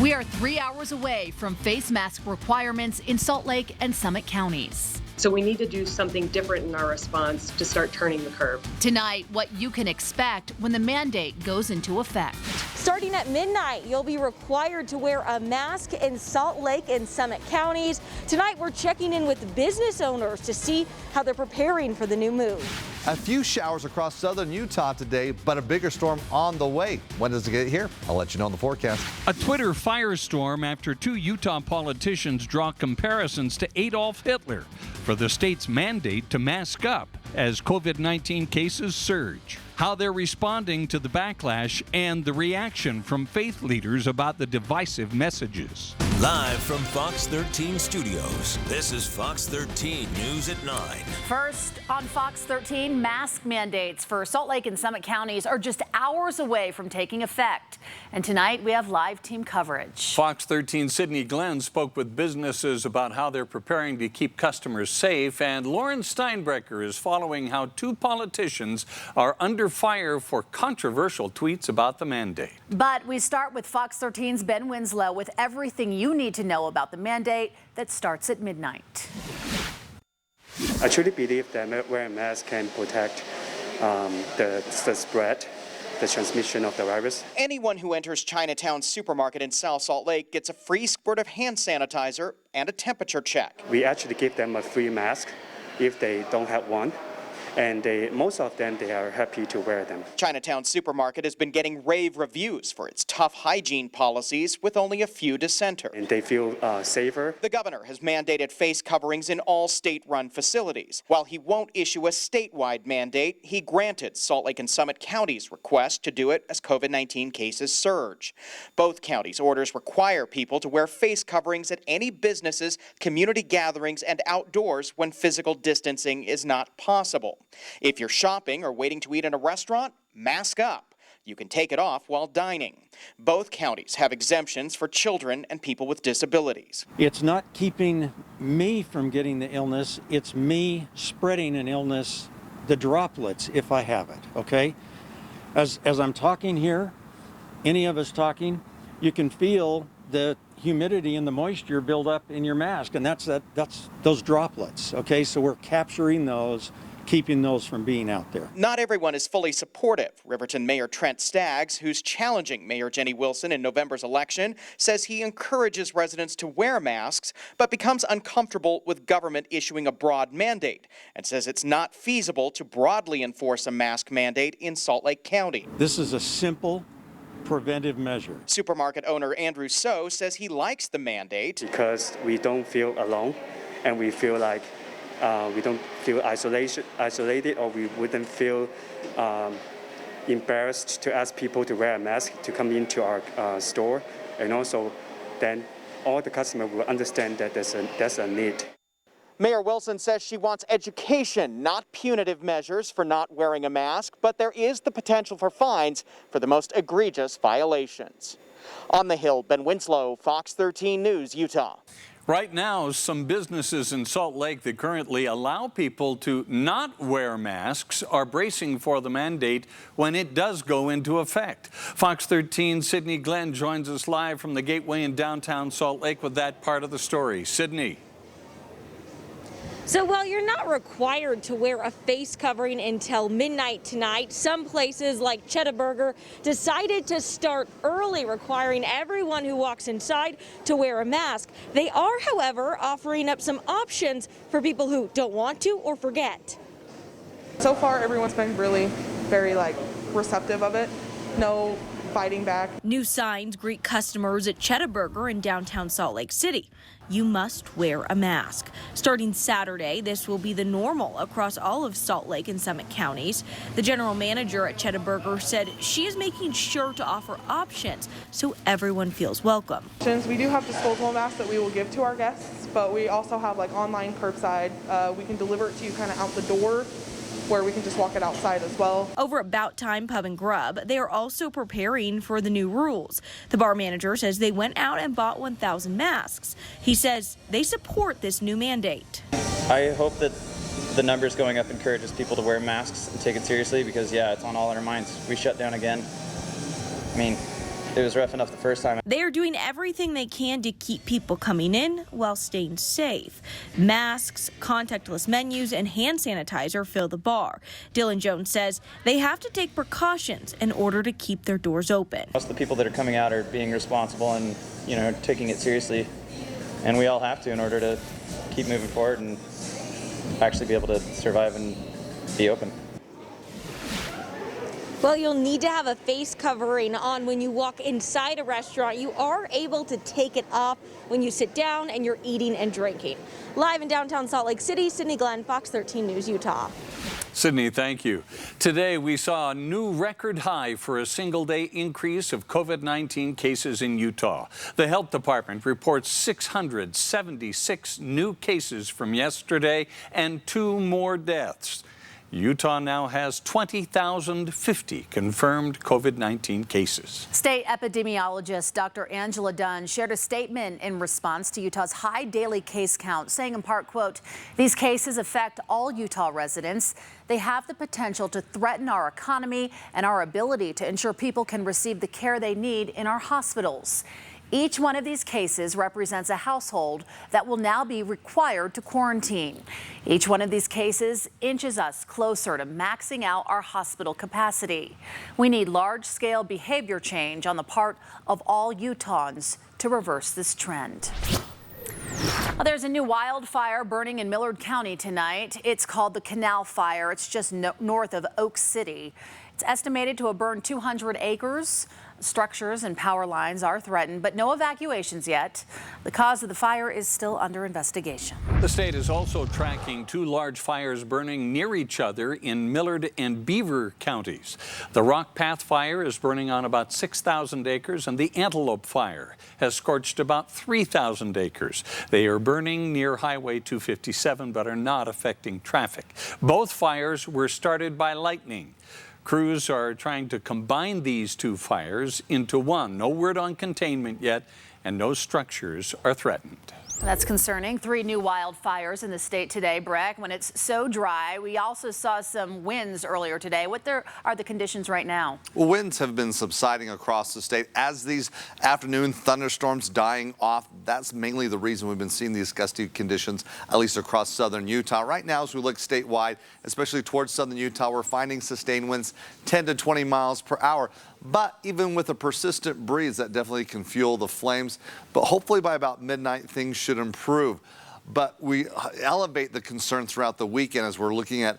We are 3 hours away from face mask requirements in Salt Lake and Summit counties. So we need to do something different in our response to start turning the curve. Tonight, what you can expect when the mandate goes into effect. Starting at midnight, you'll be required to wear a mask in Salt Lake and Summit counties. Tonight, we're checking in with business owners to see how they're preparing for the new move. A few showers across southern Utah today, but a bigger storm on the way. When does it get here? I'll let you know in the forecast. A Twitter firestorm after 2 Utah politicians draw comparisons to Adolf Hitler for the state's mandate to mask up as COVID-19 cases surge. How they're responding to the backlash and the reaction from faith leaders about the divisive messages. Live from Fox 13 Studios, this is Fox 13 News at 9. First on Fox 13, mask mandates for Salt Lake and Summit counties are just hours away from taking effect. And tonight we have live team coverage. Fox 13's Sydney Glenn spoke with businesses about how they're preparing to keep customers safe. And Lauren Steinbrecher is following how 2 politicians are under fire for controversial tweets about the mandate. But we start with Fox 13's Ben Winslow with everything you need to know about the mandate that starts at midnight. I truly believe that wearing a mask can protect the spread, the transmission of the virus. Anyone who enters Chinatown Supermarket in South Salt Lake gets a free squirt of hand sanitizer and a temperature check. We actually give them a free mask if they don't have one. And most of them, they are happy to wear them. Chinatown Supermarket has been getting rave reviews for its tough hygiene policies with only a few dissenters. And they feel safer. The governor has mandated face coverings in all state-run facilities. While he won't issue a statewide mandate, he granted Salt Lake and Summit counties' request to do it as COVID-19 cases surge. Both counties' orders require people to wear face coverings at any businesses, community gatherings, and outdoors when physical distancing is not possible. If you're shopping or waiting to eat in a restaurant, mask up. You can take it off while dining. Both counties have exemptions for children and people with disabilities. It's not keeping me from getting the illness, it's me spreading an illness, the droplets, if I have it, okay? As I'm talking here, any of us talking, you can feel the humidity and the moisture build up in your mask, and that's those droplets, okay? So we're capturing those, keeping those from being out there. Not everyone is fully supportive. Riverton Mayor Trent Staggs, who's challenging Mayor Jenny Wilson in November's election, says he encourages residents to wear masks, but becomes uncomfortable with government issuing a broad mandate, and says it's not feasible to broadly enforce a mask mandate in Salt Lake County. This is a simple preventive measure. Supermarket owner Andrew So says he likes the mandate because we don't feel alone, and we feel like we don't feel isolated, or we wouldn't feel embarrassed to ask people to wear a mask to come into our store. And also, then all the customers will understand that there's a need. Mayor Wilson says she wants education, not punitive measures for not wearing a mask, but there is the potential for fines for the most egregious violations. On the Hill, Ben Winslow, Fox 13 News, Utah. Right now, some businesses in Salt Lake that currently allow people to not wear masks are bracing for the mandate when it does go into effect. Fox 13's Sydney Glenn joins us live from the Gateway in downtown Salt Lake with that part of the story. Sydney. So while you're not required to wear a face covering until midnight tonight, some places like Cheddar Burger decided to start early, requiring everyone who walks inside to wear a mask. They are, however, offering up some options for people who don't want to or forget. So far, everyone's been really very receptive of it. No fighting back. New signs greet customers at Cheddar Burger in downtown Salt Lake City. You must wear a mask. Starting Saturday, this will be the normal across all of Salt Lake and Summit counties. The general manager at Cheddar Burger said she is making sure to offer options so everyone feels welcome. We do have disposable masks that we will give to our guests, but we also have online curbside. We can deliver it to you kind of out the door, where we can just walk it outside as well. Over at Bout Time Pub and Grub, they are also preparing for the new rules. The bar manager says they went out and bought 1,000 masks. He says they support this new mandate. I hope that the numbers going up encourages people to wear masks and take it seriously because, yeah, it's on all our minds. We shut down again. I mean, It was rough enough the first time. They are doing everything they can to keep people coming in while staying safe. Masks, contactless menus, and hand sanitizer fill the bar. Dylan Jones says they have to take precautions in order to keep their doors open. Most of the people that are coming out are being responsible and, taking it seriously. And we all have to in order to keep moving forward and actually be able to survive and be open. Well, you'll need to have a face covering on when you walk inside a restaurant. You are able to take it off when you sit down and you're eating and drinking. Live in downtown Salt Lake City, Sydney Glenn, Fox 13 News, Utah. Sydney, thank you. Today, we saw a new record high for a single-day increase of COVID-19 cases in Utah. The health department reports 676 new cases from yesterday and 2 more deaths. Utah now has 20,050 confirmed COVID-19 cases. State epidemiologist Dr. Angela Dunn shared a statement in response to Utah's high daily case count, saying in part, quote, "These cases affect all Utah residents. They have the potential to threaten our economy and our ability to ensure people can receive the care they need in our hospitals. Each one of these cases represents a household that will now be required to quarantine. Each one of these cases inches us closer to maxing out our hospital capacity. We need large-scale behavior change on the part of all Utahns to reverse this trend." Well, there's a new wildfire burning in Millard County tonight. It's called the Canal Fire. It's just north of Oak City. It's estimated to have burned 200 acres. Structures and power lines are threatened, but no evacuations yet. The cause of the fire is still under investigation. The state is also tracking 2 large fires burning near each other in Millard and Beaver counties. The Rock Path Fire is burning on about 6,000 acres, and the Antelope Fire has scorched about 3,000 acres. They are burning near Highway 257, but are not affecting traffic. Both fires were started by lightning. Crews are trying to combine these 2 fires into one. No word on containment yet, and no structures are threatened. That's concerning. 3 new wildfires in the state today, Breck. When it's so dry, we also saw some winds earlier today. What are the conditions right now? Well, winds have been subsiding across the state as these afternoon thunderstorms dying off. That's mainly the reason we've been seeing these gusty conditions, at least across southern Utah. Right now, as we look statewide, especially towards southern Utah, we're finding sustained winds 10 to 20 miles per hour. But even with a persistent breeze, that definitely can fuel the flames. But hopefully by about midnight, things should improve. But we elevate the concern throughout the weekend as we're looking at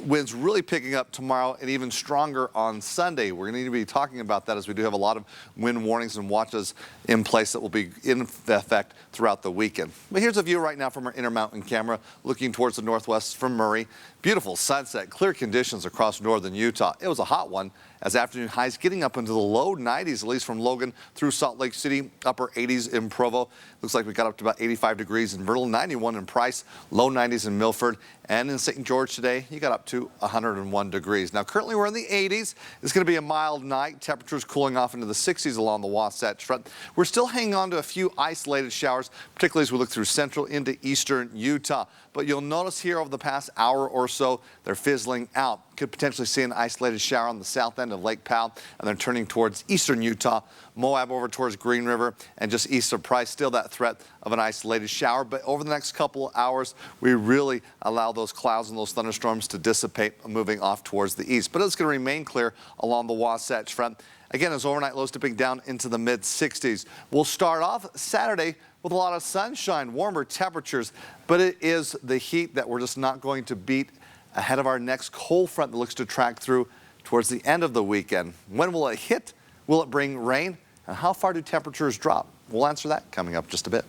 winds really picking up tomorrow and even stronger on Sunday. We're going to need to be talking about that as we do have a lot of wind warnings and watches in place that will be in effect throughout the weekend. But here's a view right now from our Intermountain camera looking towards the northwest from Murray. Beautiful sunset, clear conditions across northern Utah. It was a hot one as afternoon highs getting up into the low 90s, at least from Logan through Salt Lake City, upper 80s in Provo. Looks like we got up to about 85 degrees in Vernal, 91 in Price, low 90s in Milford, and in St. George today, you got up to 101 degrees. Now, currently we're in the 80s. It's going to be a mild night. Temperatures cooling off into the 60s along the Wasatch Front. We're still hanging on to a few isolated showers, particularly as we look through central into eastern Utah. But you'll notice here over the past hour or so, they're fizzling out. Could potentially see an isolated shower on the south end of Lake Powell, and then turning towards eastern Utah, Moab over towards Green River, and just east of Price, still that threat of an isolated shower. But over the next couple of hours, we really allow those clouds and those thunderstorms to dissipate, moving off towards the east. But it's going to remain clear along the Wasatch Front. Again, as overnight lows dipping down into the mid-60s. We'll start off Saturday with a lot of sunshine, warmer temperatures, but it is the heat that we're just not going to beat ahead of our next cold front that looks to track through towards the end of the weekend. When will it hit? Will it bring rain? And how far do temperatures drop? We'll answer that coming up just a bit.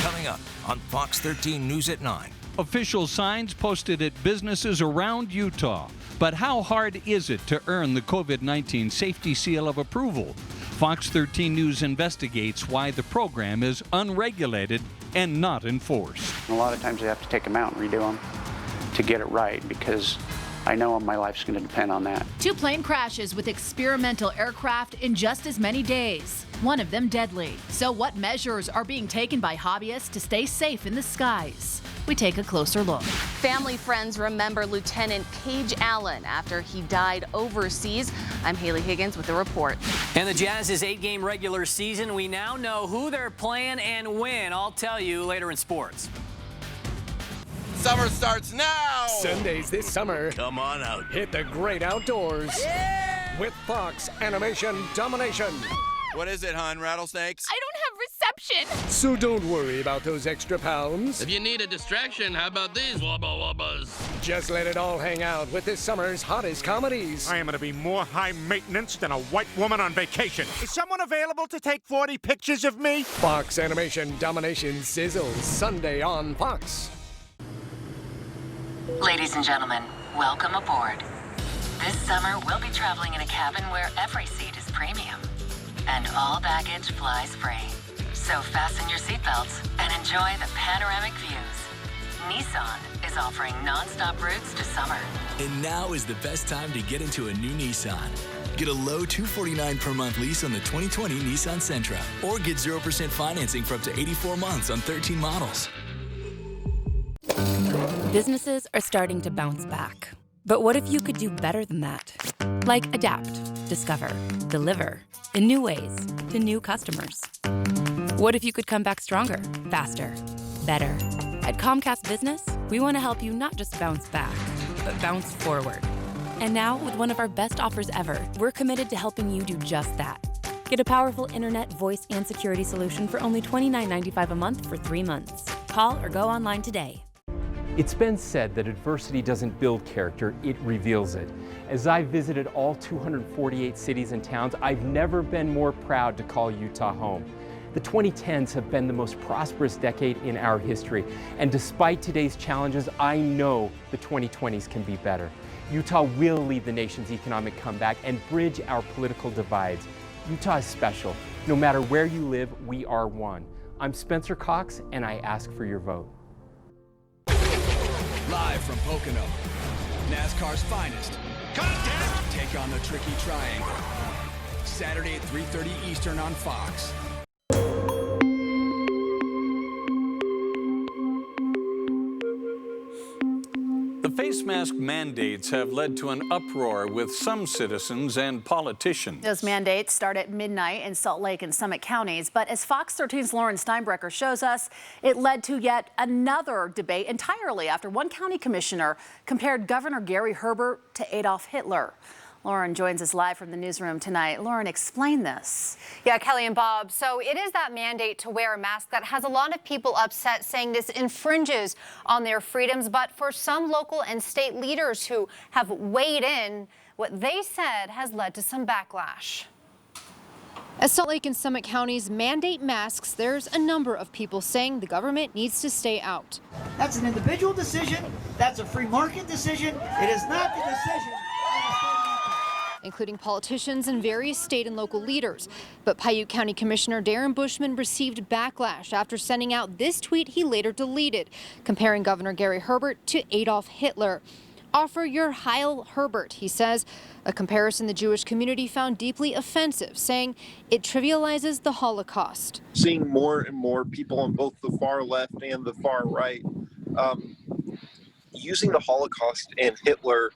Coming up on Fox 13 News at 9. Official signs posted at businesses around Utah. But how hard is it to earn the COVID-19 safety seal of approval? Fox 13 News investigates why the program is unregulated and not enforced. A lot of times they have to take them out and redo them to get it right, because I know my life's going to depend on that. 2 plane crashes with experimental aircraft in just as many days, one of them deadly. So what measures are being taken by hobbyists to stay safe in the skies? we take a closer look. Family friends remember Lieutenant Paige Allen after he died overseas. I'm Haley Higgins with the report. And the Jazz's 8-game regular season, we now know who they're playing and when. I'll tell you later in sports. Summer starts now! Sundays this summer. Come on out. Hit the great outdoors. Yeah! With Fox Animation Domination. What is it, hon? Rattlesnakes? I don't have reception. So don't worry about those extra pounds. If you need a distraction, how about these wubba wubbas? Just let it all hang out with this summer's hottest comedies. I am going to be more high maintenance than a white woman on vacation. Is someone available to take 40 pictures of me? Fox Animation Domination sizzles Sunday on Fox. Ladies and gentlemen, welcome aboard. This summer, we'll be traveling in a cabin where every seat is premium and all baggage flies free. So fasten your seatbelts and enjoy the panoramic views. Nissan is offering non-stop routes to summer. And now is the best time to get into a new Nissan. Get a low $249 per month lease on the 2020 Nissan Sentra, or get 0% financing for up to 84 months on 13 models. Businesses are starting to bounce back. But what if you could do better than that? Like adapt, discover, deliver in new ways to new customers. What if you could come back stronger, faster, better? At Comcast Business, we want to help you not just bounce back, but bounce forward. And now, with one of our best offers ever, we're committed to helping you do just that. Get a powerful internet, voice, and security solution for only $29.95 a month for 3 months. Call or go online today. It's been said that adversity doesn't build character, it reveals it. As I've visited all 248 cities and towns, I've never been more proud to call Utah home. The 2010s have been the most prosperous decade in our history, and despite today's challenges, I know the 2020s can be better. Utah will lead the nation's economic comeback and bridge our political divides. Utah is special. No matter where you live, we are one. I'm Spencer Cox, and I ask for your vote. Live from Pocono, NASCAR's finest. Contact! Take on the tricky triangle. Saturday at 3:30 Eastern on Fox. The face mask mandates have led to an uproar with some citizens and politicians. Those mandates start at midnight in Salt Lake and Summit counties, but as Fox 13's Lauren Steinbrecher shows us, it led to yet another debate entirely after one county commissioner compared Governor Gary Herbert to Adolf Hitler. Lauren joins us live from the newsroom tonight. Lauren, explain this. Yeah, Kelly and Bob. So it is that mandate to wear a mask that has a lot of people upset, saying this infringes on their freedoms. But for some local and state leaders who have weighed in, what they said has led to some backlash. As Salt Lake and Summit counties mandate masks, there's a number of people saying the government needs to stay out. That's an individual decision. That's a free market decision. It is not the decision, including politicians and various state and local leaders. But Piute County Commissioner Darren Bushman received backlash after sending out this tweet he later deleted, comparing Governor Gary Herbert to Adolf Hitler. Offer your Heil Herbert, he says, a comparison the Jewish community found deeply offensive, saying it trivializes the Holocaust. Seeing more and more people on both the far left and the far right using the Holocaust and Hitler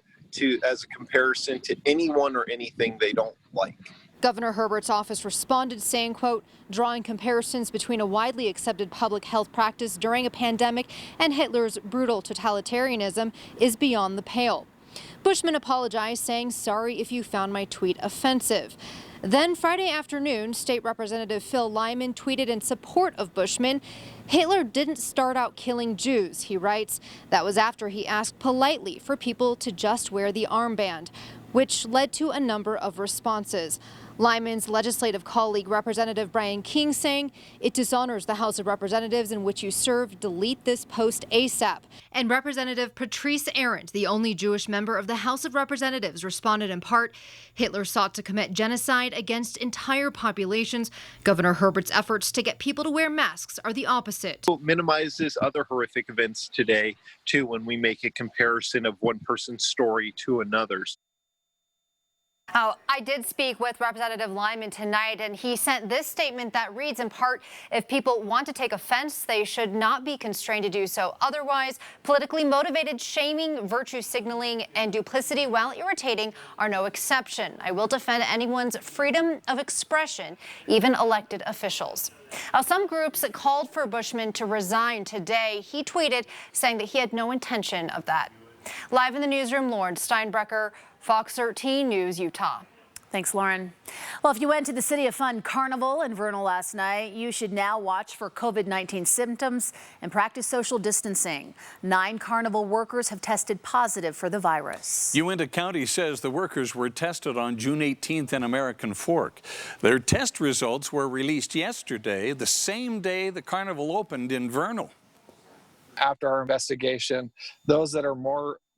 as a comparison to anyone or anything they don't like. Governor Herbert's office responded saying, quote, drawing comparisons between a widely accepted public health practice during a pandemic and Hitler's brutal totalitarianism is beyond the pale. Bushman apologized, saying, sorry if you found my tweet offensive. Then Friday afternoon, State Representative Phil Lyman tweeted in support of Bushman. Hitler didn't start out killing Jews, he writes. That was after he asked politely for people to just wear the armband, which led to a number of responses. Lyman's legislative colleague, Representative Brian King, saying it dishonors the House of Representatives in which you serve. Delete this post ASAP. And Representative Patrice Arendt, the only Jewish member of the House of Representatives, responded in part, Hitler sought to commit genocide against entire populations. Governor Herbert's efforts to get people to wear masks are the opposite. It minimizes other horrific events today, too, when we make a comparison of one person's story to another's. I did speak with Representative Lyman tonight, and he sent this statement that reads, in part, if people want to take offense, they should not be constrained to do so. Otherwise, politically motivated shaming, virtue signaling, and duplicity, while irritating, are no exception. I will defend anyone's freedom of expression, even elected officials. Some groups called for Bushman to resign today. He tweeted saying that he had no intention of that. Live in the newsroom, Lauren Steinbrecher, Fox 13 News, Utah. Thanks, Lauren. Well, if you went to the City of Fun Carnival in Vernal last night, you should now watch for COVID-19 symptoms and practice social distancing. 9 carnival workers have tested positive for the virus. Uintah County says the workers were tested on June 18th in American Fork. Their test results were released yesterday, the same day the carnival opened in Vernal. After our investigation, those that are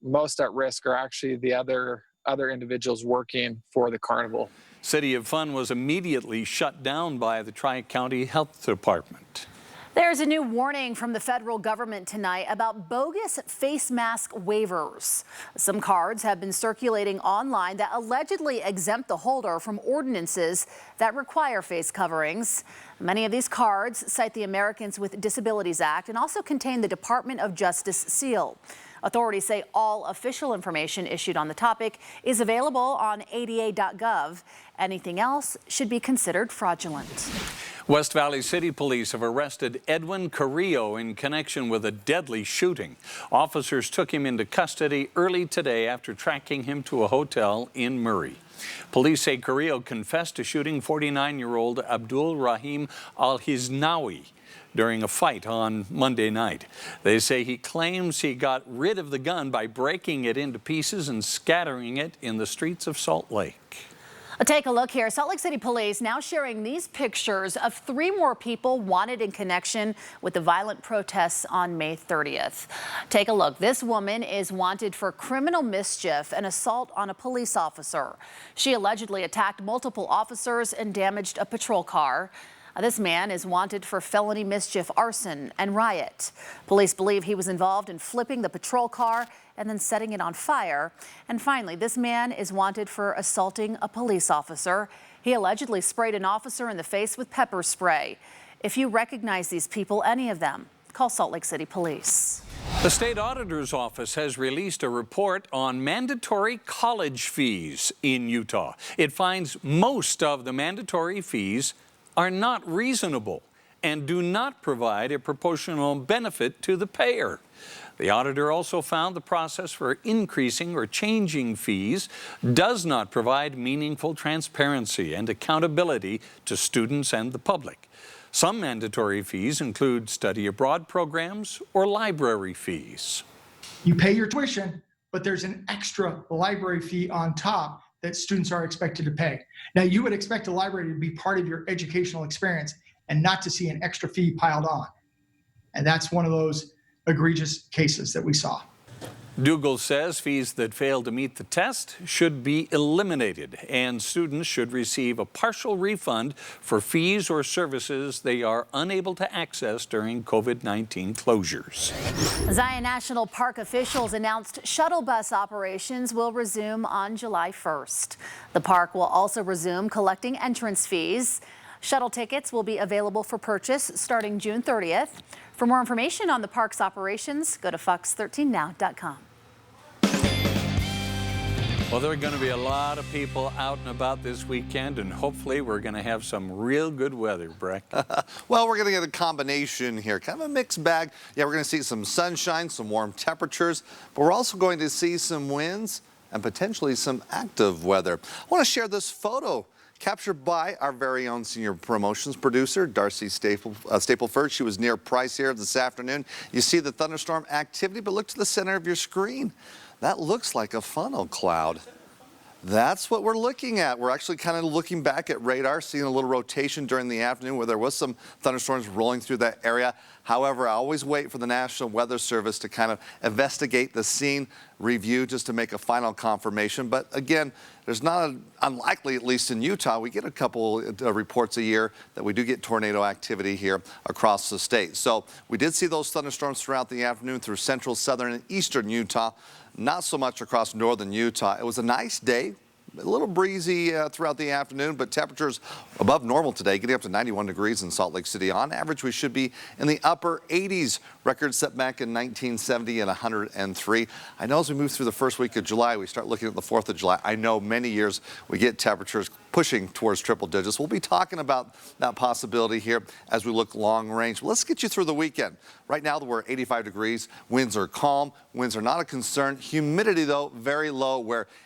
most at risk are actually the other individuals working for the carnival. City of Fun was immediately shut down by the Tri-County Health Department. There's a new warning from the federal government tonight about bogus face mask waivers. Some cards have been circulating online that allegedly exempt the holder from ordinances that require face coverings. Many of these cards cite the Americans with Disabilities Act and also contain the Department of Justice seal. Authorities say all official information issued on the topic is available on ada.gov. Anything else should be considered fraudulent. West Valley City Police have arrested Edwin Carrillo in connection with a deadly shooting. Officers took him into custody early today after tracking him to a hotel in Murray. Police say Carrillo confessed to shooting 49-year-old Abdul Rahim Al-Hiznawi during a fight on Monday night. They say he claims he got rid of the gun by breaking it into pieces and scattering it in the streets of Salt Lake. Take a look here. Salt Lake City Police now sharing these pictures of 3 more people wanted in connection with the violent protests on May 30th. Take a look. This woman is wanted for criminal mischief and assault on a police officer. She allegedly attacked multiple officers and damaged a patrol car. This man is wanted for felony mischief, arson, and riot. Police believe he was involved in flipping the patrol car and then setting it on fire. And finally, this man is wanted for assaulting a police officer. He allegedly sprayed an officer in the face with pepper spray. If you recognize these people, any of them, call Salt Lake City Police. The state auditor's office has released a report on mandatory college fees in Utah. It finds most of the mandatory fees are not reasonable and do not provide a proportional benefit to the payer. The auditor also found the process for increasing or changing fees does not provide meaningful transparency and accountability to students and the public. Some mandatory fees include study abroad programs or library fees. You pay your tuition, but there's an extra library fee on top that students are expected to pay. Now, you would expect a library to be part of your educational experience and not to see an extra fee piled on. And that's one of those egregious cases that we saw. Dougal says fees that fail to meet the test should be eliminated, and students should receive a partial refund for fees or services they are unable to access during COVID-19 closures. Zion National Park officials announced shuttle bus operations will resume on July 1st. The park will also resume collecting entrance fees. Shuttle tickets will be available for purchase starting June 30th. For more information on the park's operations, go to fox13now.com. Well, there are going to be a lot of people out and about this weekend, and hopefully we're going to have some real good weather, Breck. Well, we're going to get a combination here, kind of a mixed bag. Yeah, we're going to see some sunshine, some warm temperatures, but we're also going to see some winds and potentially some active weather. I want to share this photo captured by our very own senior promotions producer, Darcy Stapleford. She was near Price here this afternoon. You see the thunderstorm activity, but look to the center of your screen. That looks like a funnel cloud. That's what we're looking at. We're actually kind of looking back at radar, seeing a little rotation during the afternoon where there was some thunderstorms rolling through that area. However, I always wait for the National Weather Service to kind of investigate the scene, review just to make a final confirmation. But again, there's not unlikely, at least in Utah, we get a couple reports a year that we do get tornado activity here across the state. So we did see those thunderstorms throughout the afternoon through central, southern, and eastern Utah. Not so much across northern Utah. It was a nice day. A little breezy throughout the afternoon, but temperatures above normal today, getting up to 91 degrees in Salt Lake City. On average, we should be in the upper 80s. Records set back in 1970 and 103. I know as we move through the first week of July, we start looking at the 4th of July. I know many years we get temperatures pushing towards triple digits. We'll be talking about that possibility here as we look long range. Let's get you through the weekend. Right now, we're 85 degrees. Winds are calm. Winds are not a concern. Humidity, though, very low,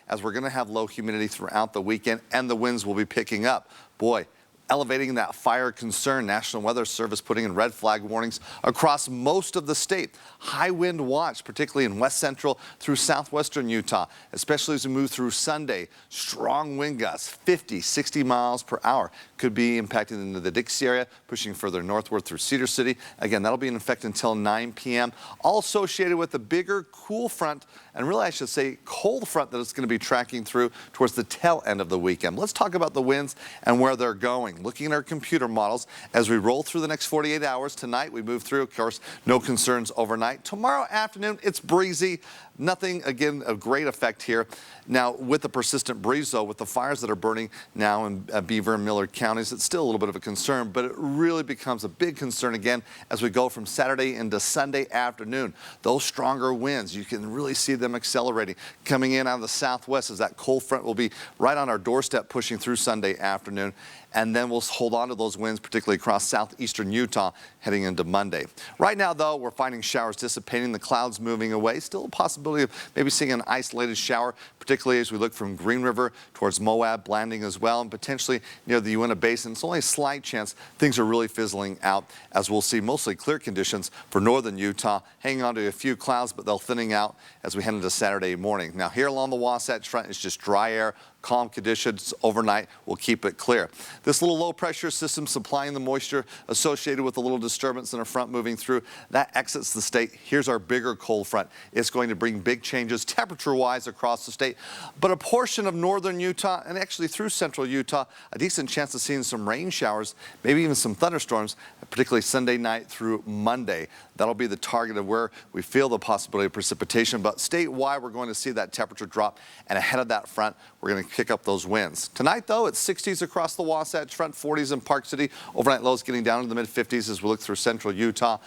as we're going to have low humidity throughout the weekend, and the winds will be picking up. Boy, elevating that fire concern. National Weather Service putting in red flag warnings across most of the state. High wind watch, particularly in west central through southwestern Utah, especially as we move through Sunday. Strong wind gusts, 50, 60 miles per hour, could be impacting into the Dixie area, pushing further northward through Cedar City. Again, that'll be in effect until 9 p.m. All associated with the bigger cool front, and really I should say cold front that it's going to be tracking through towards the tail end of the weekend. Let's talk about the winds and where they're going. Looking at our computer models as we roll through the next 48 hours. Tonight we move through, of course, no concerns overnight. Tomorrow afternoon, it's breezy. Nothing, again, of great effect here. Now, with the persistent breeze, though, with the fires that are burning now in Beaver and Millard counties, it's still a little bit of a concern, but it really becomes a big concern again as we go from Saturday into Sunday afternoon. Those stronger winds, you can really see them accelerating, coming in out of the southwest as that cold front will be right on our doorstep pushing through Sunday afternoon. And then we'll hold on to those winds, particularly across southeastern Utah, heading into Monday. Right now, though, we're finding showers dissipating, the clouds moving away. Still a possibility of maybe seeing an isolated shower, particularly as we look from Green River towards Moab, Blanding as well, and potentially near the Uinta Basin. It's only a slight chance things are really fizzling out, as we'll see mostly clear conditions for northern Utah, hanging on to a few clouds, but they'll thinning out as we head into Saturday morning. Now, here along the Wasatch Front, it's just dry air. Calm conditions overnight will keep it clear. This little low pressure system supplying the moisture associated with a little disturbance in a front moving through, that exits the state. Here's our bigger cold front. It's going to bring big changes temperature-wise across the state, but a portion of northern Utah and actually through central Utah, a decent chance of seeing some rain showers, maybe even some thunderstorms, particularly Sunday night through Monday. That'll be the target of where we feel the possibility of precipitation, but statewide we're going to see that temperature drop, and ahead of that front we're going to pick up those winds. Tonight, though, it's 60s across the Wasatch Front, 40s in Park City. Overnight lows getting down to the mid-50s as we look through central Utah.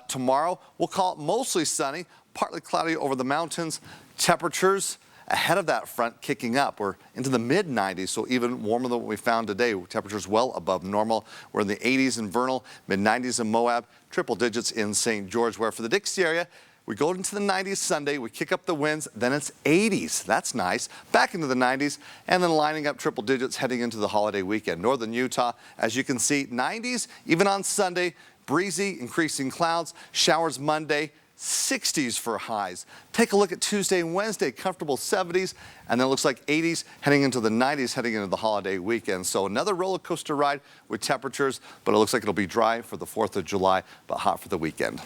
Tomorrow, we'll call it mostly sunny, partly cloudy over the mountains. Temperatures ahead of that front kicking up. We're into the mid-90s, so even warmer than what we found today. Temperatures well above normal. We're in the 80s in Vernal, mid-90s in Moab, triple digits in St. George, where for the Dixie area, we go into the 90s Sunday, we kick up the winds, then it's 80s. That's nice. Back into the 90s, and then lining up triple digits heading into the holiday weekend. Northern Utah, as you can see, 90s, even on Sunday, breezy, increasing clouds, showers Monday, 60s for highs. Take a look at Tuesday and Wednesday, comfortable 70s, and then it looks like 80s heading into the 90s heading into the holiday weekend. So another roller coaster ride with temperatures, but it looks like it'll be dry for the 4th of July, but hot for the weekend.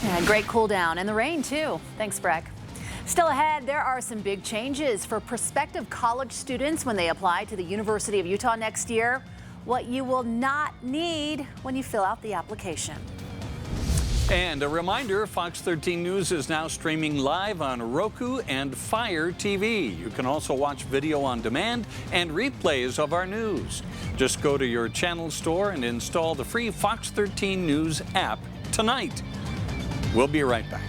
Yeah, great cool down and the rain too. Thanks, Breck. Still ahead, there are some big changes for prospective college students when they apply to the University of Utah next year. What you will not need when you fill out the application. And a reminder, Fox 13 News is now streaming live on Roku and Fire TV. You can also watch video on demand and replays of our news. Just go to your channel store and install the free Fox 13 News app tonight. We'll be right back.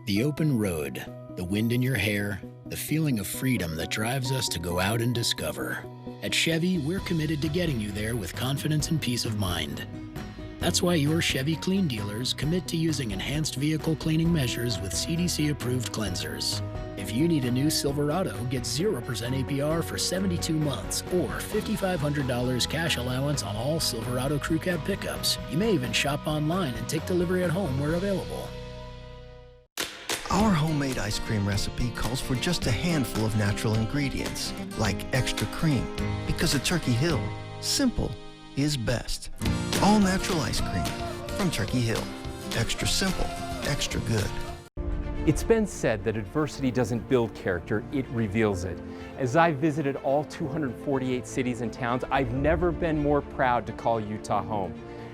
The open road, the wind in your hair, the feeling of freedom that drives us to go out and discover. At Chevy, we're committed to getting you there with confidence and peace of mind. That's why your Chevy Clean dealers commit to using enhanced vehicle cleaning measures with CDC-approved cleansers. If you need a new Silverado, get 0% APR for 72 months or $5,500 cash allowance on all Silverado Crew Cab pickups. You may even shop online and take delivery at home where available. Our homemade ice cream recipe calls for just a handful of natural ingredients, like extra cream, because at Turkey Hill, simple is best. All natural ice cream from Turkey Hill. Extra simple, extra good. It's been said that adversity doesn't build character, it reveals it. As I visited all 248 cities and towns, I've never been more proud to call Utah home.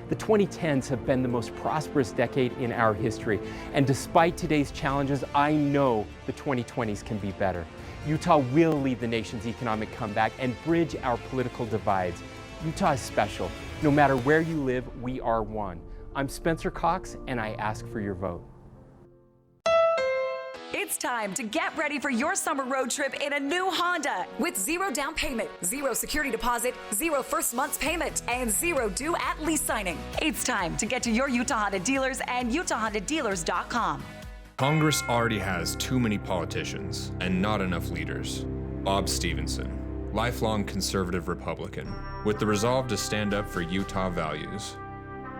The 2010s have been the most prosperous decade in our history, and despite today's challenges, I know the 2020s can be better. Utah will lead the nation's economic comeback and bridge our political divides. Utah is special. No matter where you live, we are one. I'm Spencer Cox, and I ask for your vote. It's time to get ready for your summer road trip in a new Honda with 0 down payment, 0 security deposit, 0 first month's payment, and 0 due at lease signing. It's time to get to your Utah Honda dealers and UtahHondaDealers.com. Congress already has too many politicians and not enough leaders. Bob Stevenson, lifelong conservative Republican, with the resolve to stand up for Utah values.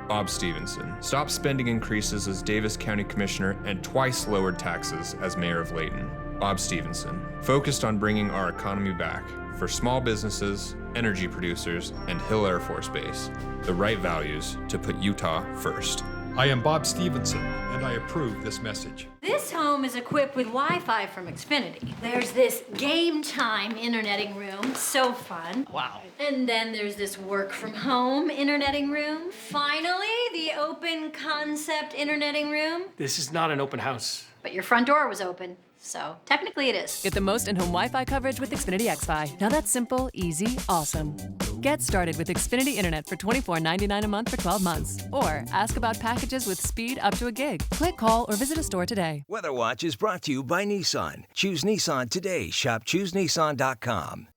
Bob Stevenson stopped spending increases as Davis County Commissioner and twice lowered taxes as Mayor of Layton. Bob Stevenson focused on bringing our economy back for small businesses, energy producers, and Hill Air Force Base. The right values to put Utah first. I am Bob Stevenson, and I approve this message. This home is equipped with Wi-Fi from Xfinity. There's this game time interneting room, so fun. Wow. And then there's this work from home interneting room. Finally, the open concept interneting room. This is not an open house. But your front door was open, so technically it is. Get the most in-home Wi-Fi coverage with Xfinity XFi. Now that's simple, easy, awesome. Get started with Xfinity Internet for $24.99 a month for 12 months. Or ask about packages with speed up to a gig. Click, call, or visit a store today. Weather Watch is brought to you by Nissan. Choose Nissan today. Shop ChooseNissan.com.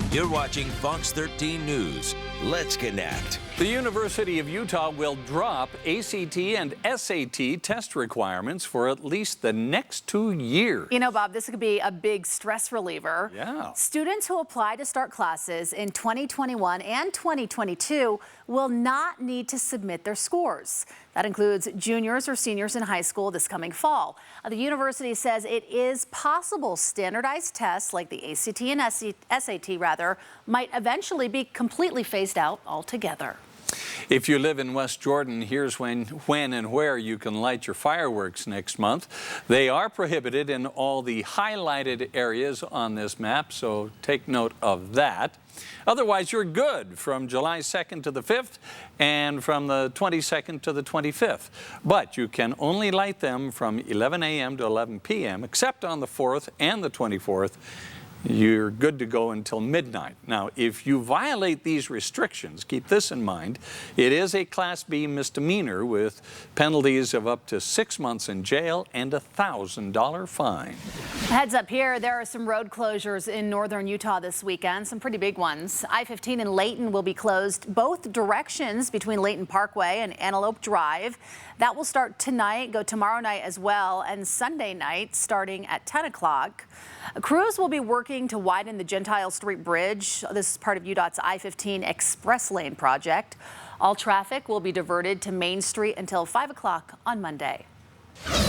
You're watching Fox 13 News. Let's connect. The University of Utah will drop ACT and SAT test requirements for at least the next 2 years. You know, Bob, this could be a big stress reliever. Yeah. Students who apply to start classes in 2021 and 2022 will not need to submit their scores. That includes juniors or seniors in high school this coming fall. The university says it is possible standardized tests like the ACT and SAT might eventually be completely phased out altogether. If you live in West Jordan, here's when and where you can light your fireworks next month. They are prohibited in all the highlighted areas on this map, so take note of that. Otherwise, you're good from July 2nd to the 5th and from the 22nd to the 25th. But you can only light them from 11 a.m. to 11 p.m., except on the 4th and the 24th. You're good to go until midnight. Now, if you violate these restrictions, keep this in mind, it is a Class B misdemeanor with penalties of up to 6 months in jail and a $1,000 fine. Heads up here, there are some road closures in northern Utah this weekend, some pretty big ones. I-15 in Layton will be closed both directions between Layton Parkway and Antelope Drive. That will start tonight, go tomorrow night as well, and Sunday night starting at 10 o'clock. Crews will be working to widen the Gentile Street Bridge. This is part of UDOT's I-15 Express Lane project. All traffic will be diverted to Main Street until 5 o'clock on Monday.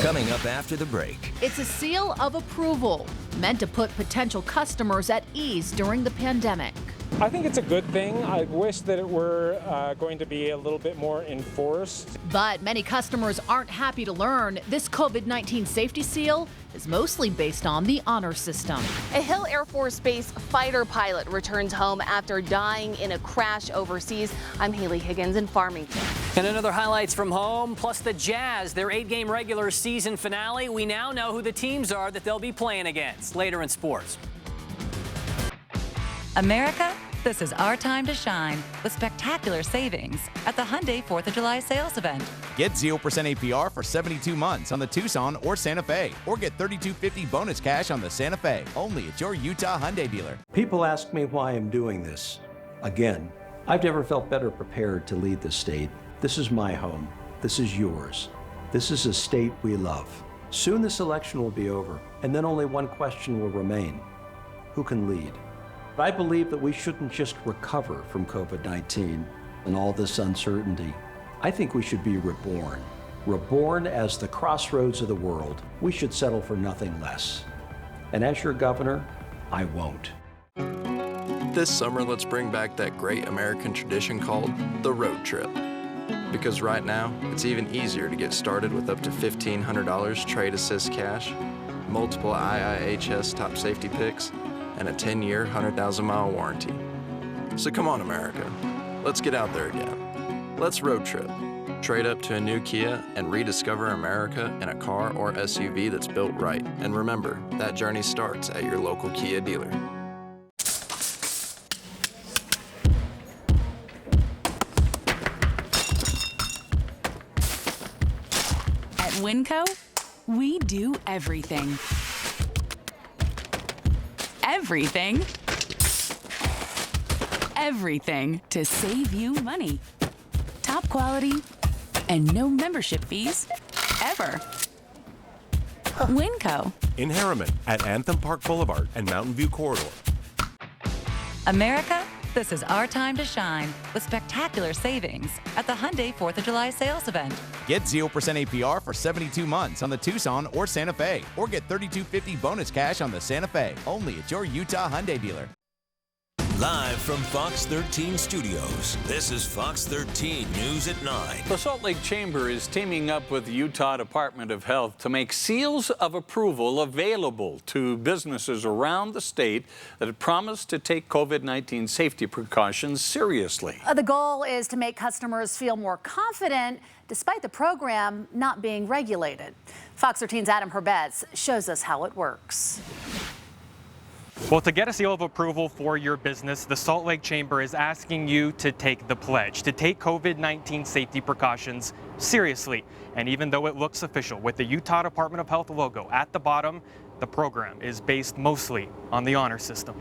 Coming up after the break. It's a seal of approval meant to put potential customers at ease during the pandemic. I think it's a good thing. I wish that it were going to be a little bit more enforced. But many customers aren't happy to learn this COVID-19 safety seal is mostly based on the honor system. A Hill Air Force Base fighter pilot returns home after dying in a crash overseas. I'm Haley Higgins in Farmington. And another highlights from home, plus the Jazz, their 8-game regular season finale. We now know who the teams are that they'll be playing against later in sports. America, this is our time to shine with spectacular savings at the Hyundai 4th of July sales event. Get 0% APR for 72 months on the Tucson or Santa Fe, or get $3,250 bonus cash on the Santa Fe, only at your Utah Hyundai dealer. People ask me why I'm doing this. Again, I've never felt better prepared to lead the state. This is my home. This is yours. This is a state we love. Soon this election will be over, and then only one question will remain. Who can lead? I believe that we shouldn't just recover from COVID-19 and all this uncertainty. I think we should be reborn. Reborn as the crossroads of the world. We should settle for nothing less. And as your governor, I won't. This summer, let's bring back that great American tradition called the road trip. Because right now, it's even easier to get started with up to $1,500 trade assist cash, multiple IIHS top safety picks, and a 10-year, 100,000-mile warranty. So come on, America. Let's get out there again. Let's road trip. Trade up to a new Kia and rediscover America in a car or SUV that's built right. And remember, that journey starts at your local Kia dealer. At Winco, we do everything. Everything. Everything to save you money. Top quality and no membership fees ever. Winco. In Harriman at Anthem Park Boulevard and Mountain View Corridor. America, this is our time to shine with spectacular savings at the Hyundai 4th of July sales event. Get 0% APR for 72 months on the Tucson or Santa Fe, or get $3,250 bonus cash on the Santa Fe, only at your Utah Hyundai dealer. Live from Fox 13 Studios, this is Fox 13 News at 9. The Salt Lake Chamber is teaming up with the Utah Department of Health to make seals of approval available to businesses around the state that have promised to take COVID-19 safety precautions seriously. The goal is to make customers feel more confident despite the program not being regulated. Fox 13's Adam Herbetz shows us how it works. Well, to get a seal of approval for your business, the Salt Lake Chamber is asking you to take the pledge, to take COVID-19 safety precautions seriously. And even though it looks official with the Utah Department of Health logo at the bottom, the program is based mostly on the honor system.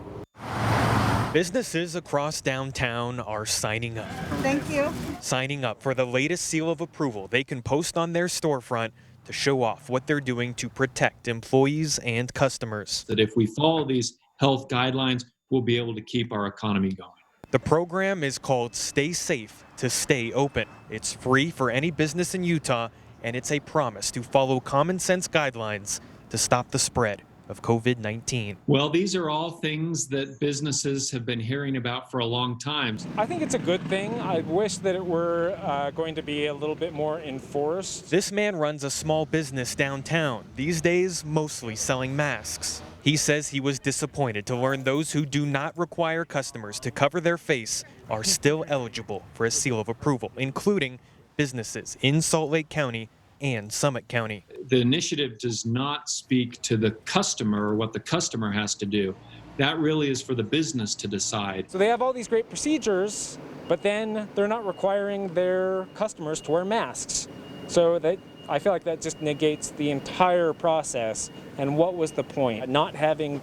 Businesses across downtown are signing up. Thank you. Signing up for the latest seal of approval they can post on their storefront to show off what they're doing to protect employees and customers. That if we follow these health guidelines, we'll be able to keep our economy going. The program is called Stay Safe to Stay Open. It's free for any business in Utah, and it's a promise to follow common sense guidelines to stop the spread of COVID-19. Well, these are all things that businesses have been hearing about for a long time. I think it's a good thing. I wish that it were going to be a little bit more enforced. This man runs a small business downtown, these days mostly selling masks. He says he was disappointed to learn those who do not require customers to cover their face are still eligible for a seal of approval, including businesses in Salt Lake County and Summit County. The initiative does not speak to the customer or what the customer has to do. That really is for the business to decide. So they have all these great procedures, but then they're not requiring their customers to wear masks. So I feel like that just negates the entire process. And what was the point? Not having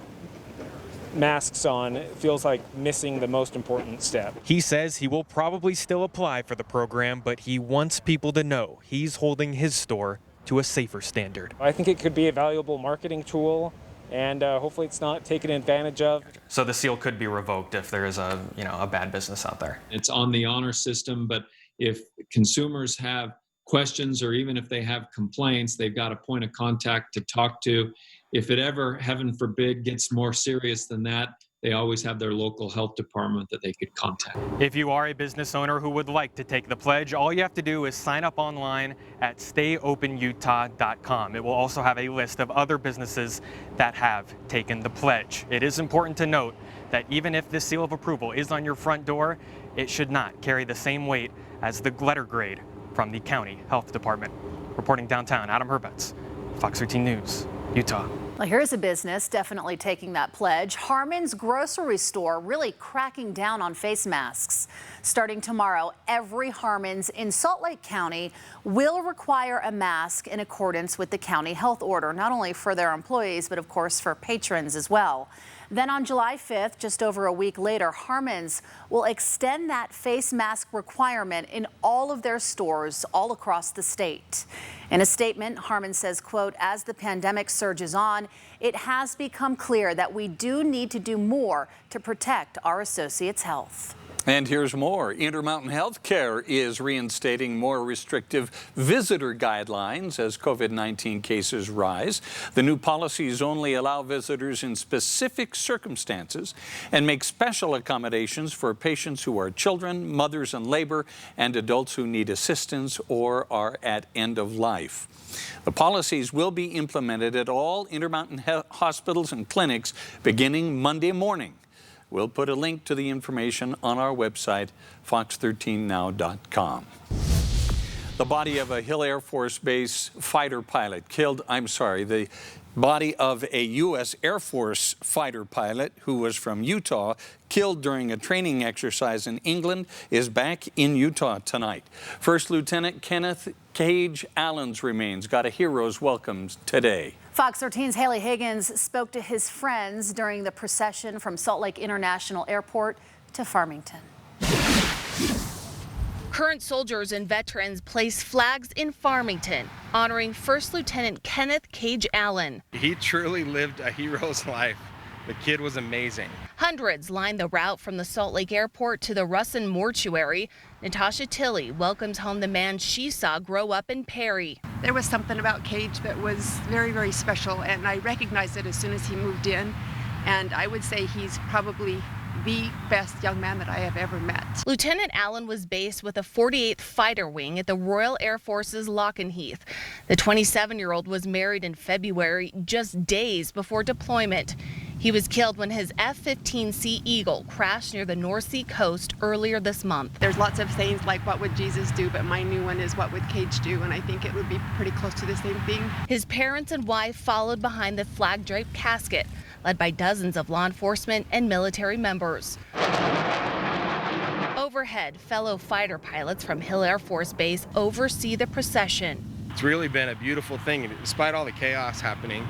masks on feels like missing the most important step. He says he will probably still apply for the program, but he wants people to know he's holding his store to a safer standard. I think it could be a valuable marketing tool, and hopefully it's not taken advantage of. So the seal could be revoked if there is a bad business out there. It's on the honor system, but if consumers have questions or even if they have complaints, they've got a point of contact to talk to. If it ever, heaven forbid, gets more serious than that, they always have their local health department that they could contact. If you are a business owner who would like to take the pledge, all you have to do is sign up online at stayopenutah.com. It will also have a list of other businesses that have taken the pledge. It is important to note that even if this seal of approval is on your front door, it should not carry the same weight as the letter grade from the county health department. Reporting downtown, Adam Herbetz, Fox 13 News, Utah. Well, here's a business definitely taking that pledge. Harmon's grocery store really cracking down on face masks. Starting tomorrow, every Harmon's in Salt Lake County will require a mask in accordance with the county health order, not only for their employees, but of course for patrons as well. Then on July 5th, just over a week later, Harmon's will extend that face mask requirement in all of their stores all across the state. In a statement, Harmon says, quote, as the pandemic surges on, it has become clear that we do need to do more to protect our associates' health. And here's more. Intermountain Healthcare is reinstating more restrictive visitor guidelines as COVID-19 cases rise. The new policies only allow visitors in specific circumstances and make special accommodations for patients who are children, mothers in labor, and adults who need assistance or are at end of life. The policies will be implemented at all Intermountain hospitals and clinics beginning Monday morning. We'll put a link to the information on our website, fox13now.com. The body of a Hill Air Force Base fighter pilot the body of a U.S. Air Force fighter pilot who was from Utah, killed during a training exercise in England, is back in Utah tonight. First Lieutenant Kenneth Cage Allen's remains got a hero's welcome today. Fox 13's Haley Higgins spoke to his friends during the procession from Salt Lake International Airport to Farmington. Current soldiers and veterans place flags in Farmington, honoring First Lieutenant Kenneth Cage Allen. He truly lived a hero's life. The kid was amazing. Hundreds line the route from the Salt Lake Airport to the Russin Mortuary. Natasha Tilley welcomes home the man she saw grow up in Perry. There was something about Cage that was very, very special, and I recognized it as soon as he moved in. And I would say he's probably the best young man that I have ever met. Lieutenant Allen was based with the 48th Fighter Wing at the Royal Air Force's Lockheath. The 27-year-old was married in February, just days before deployment. He was killed when his F-15C Eagle crashed near the North Sea coast earlier this month. There's lots of sayings like, what would Jesus do? But my new one is, what would Cage do? And I think it would be pretty close to the same thing. His parents and wife followed behind the flag-draped casket, led by dozens of law enforcement and military members. Overhead, fellow fighter pilots from Hill Air Force Base oversee the procession. It's really been a beautiful thing, despite all the chaos happening,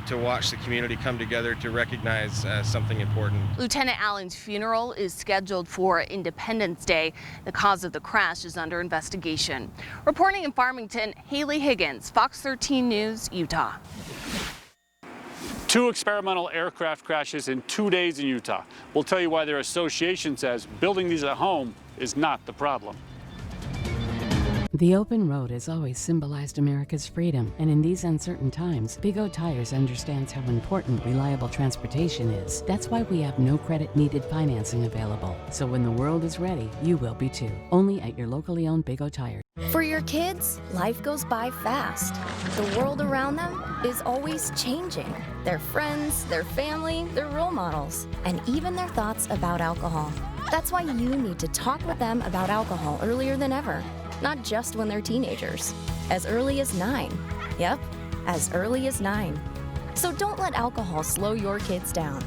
to watch the community come together to recognize something important. Lieutenant Allen's funeral is scheduled for Independence Day. The cause of the crash is under investigation. Reporting in Farmington, Haley Higgins, Fox 13 News, Utah. 2 experimental aircraft crashes in 2 days in Utah. We'll tell you why their association says building these at home is not the problem. The open road has always symbolized America's freedom, and in these uncertain times, Big O Tires understands how important reliable transportation is. That's why we have no credit needed financing available. So when the world is ready, you will be too. Only at your locally owned Big O Tires. For your kids, life goes by fast. The world around them is always changing. Their friends, their family, their role models, and even their thoughts about alcohol. That's why you need to talk with them about alcohol earlier than ever. Not just when they're teenagers. As early as 9. Yep, as early as 9. So don't let alcohol slow your kids down.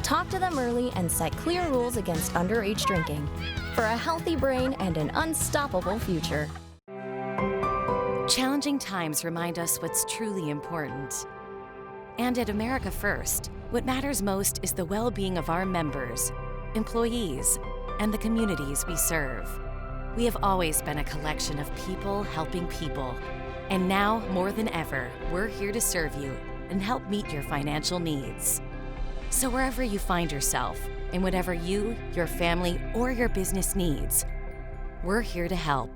Talk to them early and set clear rules against underage drinking. For a healthy brain and an unstoppable future. Challenging times remind us what's truly important. And at America First, what matters most is the well-being of our members, employees, and the communities we serve. We have always been a collection of people helping people. And now, more than ever, we're here to serve you and help meet your financial needs. So wherever you find yourself, and whatever you, your family, or your business needs, we're here to help.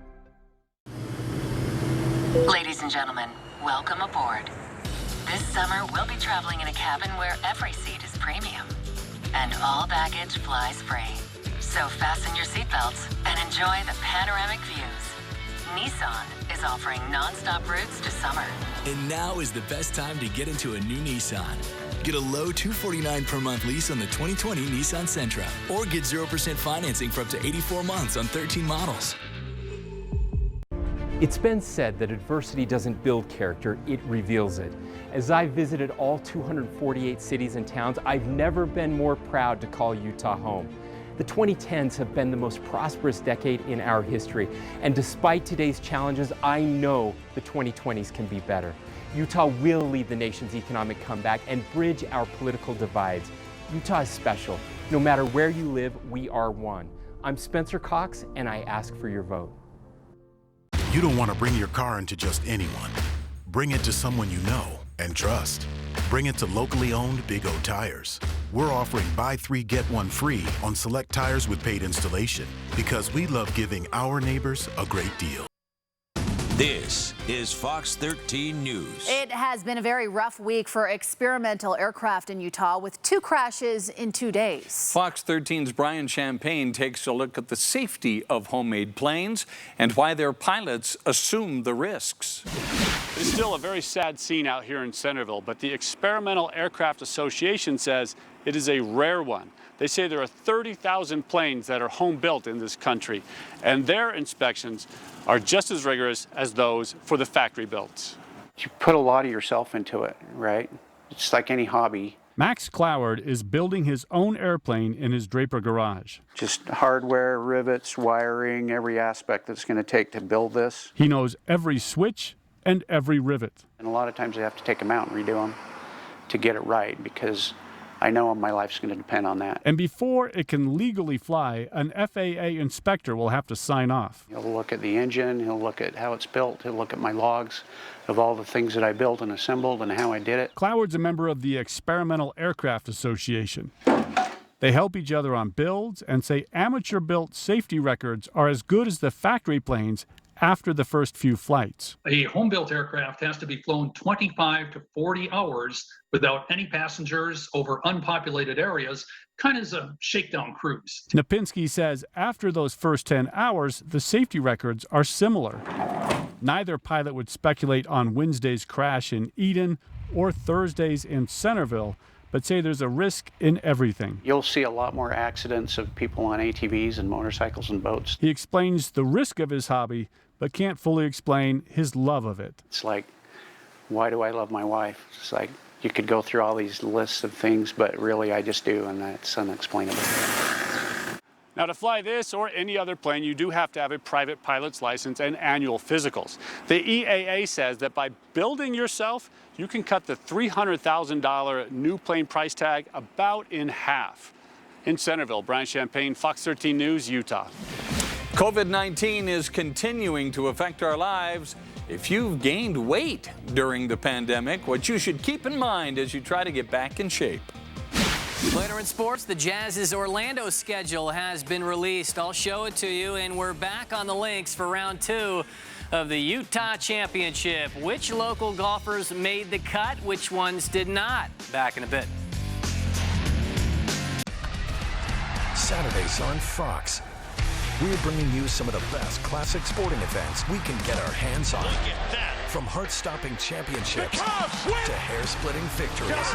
Ladies and gentlemen, welcome aboard. This summer, we'll be traveling in a cabin where every seat is premium and all baggage flies free. So fasten your seatbelts and enjoy the panoramic views. Nissan is offering non-stop routes to summer. And now is the best time to get into a new Nissan. Get a low $249 per month lease on the 2020 Nissan Sentra, or get 0% financing for up to 84 months on 13 models. It's been said that adversity doesn't build character, it reveals it. As I visited all 248 cities and towns, I've never been more proud to call Utah home. The 2010s have been the most prosperous decade in our history, and despite today's challenges, I know the 2020s can be better. Utah will lead the nation's economic comeback and bridge our political divides. Utah is special. No matter where you live, we are one. I'm Spencer Cox, and I ask for your vote. You don't want to bring your car into just anyone. Bring it to someone you know and trust. Bring it to locally owned Big O Tires. We're offering buy 3, get 1 free on select tires with paid installation because we love giving our neighbors a great deal. This is Fox 13 News. It has been a very rough week for experimental aircraft in Utah with 2 crashes in 2 days. Fox 13's Brian Champagne takes a look at the safety of homemade planes and why their pilots assume the risks. It's still a very sad scene out here in Centerville, but the Experimental Aircraft Association says it is a rare one. They say there are 30,000 planes that are home built in this country, and their inspections are just as rigorous as those for the factory builds. You put a lot of yourself into it, right? It's like any hobby. Max Cloward is building his own airplane in his Draper garage. Just hardware, rivets, wiring, every aspect that it's going to take to build this. He knows every switch and every rivet. And a lot of times I have to take them out and redo them to get it right, because I know my life's going to depend on that. And before it can legally fly, an FAA inspector will have to sign off. He'll look at the engine, he'll look at how it's built, he'll look at my logs of all the things that I built and assembled and how I did it. Cloward's a member of the Experimental Aircraft Association. They help each other on builds and say amateur-built safety records are as good as the factory planes after the first few flights. A home-built aircraft has to be flown 25 to 40 hours without any passengers over unpopulated areas, kind of as a shakedown cruise. Napinski says after those first 10 hours, the safety records are similar. Neither pilot would speculate on Wednesday's crash in Eden or Thursday's in Centerville, but say there's a risk in everything. You'll see a lot more accidents of people on ATVs and motorcycles and boats. He explains the risk of his hobby, but can't fully explain his love of it. It's like, why do I love my wife? It's like, you could go through all these lists of things, but really I just do, and that's unexplainable. Now, to fly this or any other plane, you do have to have a private pilot's license and annual physicals. The EAA says that by building yourself, you can cut the $300,000 new plane price tag about in half. In Centerville, Brian Champagne, Fox 13 News, Utah. COVID-19 is continuing to affect our lives. If you've gained weight during the pandemic, what you should keep in mind as you try to get back in shape. Later in sports, the Jazz's Orlando schedule has been released. I'll show it to you, and we're back on the links for round 2 of the Utah Championship. Which local golfers made the cut? Which ones did not? Back in a bit. Saturdays on Fox. We're bringing you some of the best classic sporting events we can get our hands on. From heart-stopping championships to hair-splitting victories.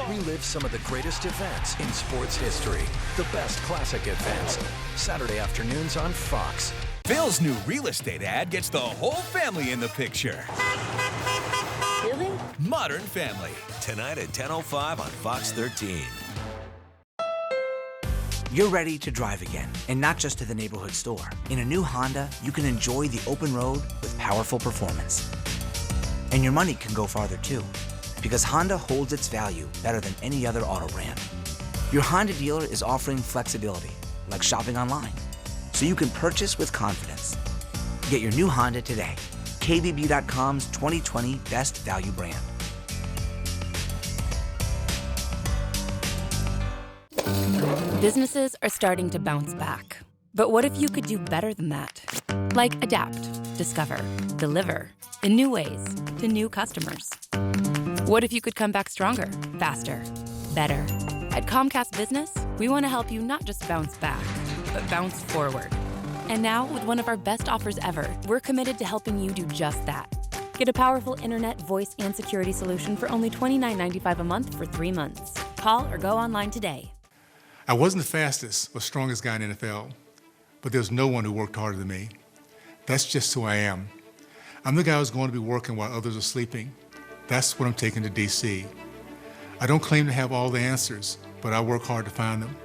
Relive some of the greatest events in sports history. The best classic events. Saturday afternoons on Fox. Phil's new real estate ad gets the whole family in the picture. Really? Modern Family. Tonight at 10:05 on Fox 13. You're ready to drive again, and not just to the neighborhood store. In a new Honda, you can enjoy the open road with powerful performance. And your money can go farther too, because Honda holds its value better than any other auto brand. Your Honda dealer is offering flexibility, like shopping online, so you can purchase with confidence. Get your new Honda today. KBB.com's 2020 Best Value Brand. Businesses are starting to bounce back. But what if you could do better than that? Like adapt, discover, deliver in new ways to new customers. What if you could come back stronger, faster, better? At Comcast Business, we want to help you not just bounce back, but bounce forward. And now, with one of our best offers ever, we're committed to helping you do just that. Get a powerful internet, voice, and security solution for only $29.95 a month for 3 months. Call or go online today. I wasn't the fastest or strongest guy in the NFL, but there's no one who worked harder than me. That's just who I am. I'm the guy who's going to be working while others are sleeping. That's what I'm taking to DC. I don't claim to have all the answers, but I work hard to find them.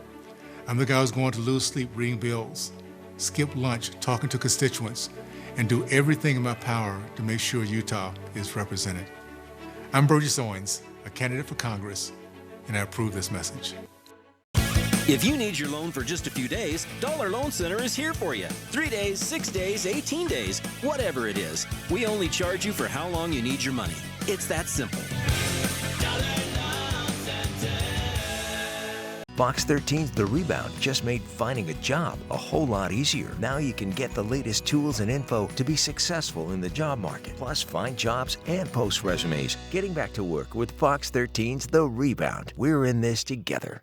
I'm the guy who's going to lose sleep reading bills, skip lunch talking to constituents, and do everything in my power to make sure Utah is represented. I'm Burgess Owens, a candidate for Congress, and I approve this message. If you need your loan for just a few days, Dollar Loan Center is here for you. 3 days, 6 days, 18 days, whatever it is. We only charge you for how long you need your money. It's that simple. Fox 13's The Rebound just made finding a job a whole lot easier. Now you can get the latest tools and info to be successful in the job market, plus find jobs and post resumes. Getting back to work with Fox 13's The Rebound. We're in this together.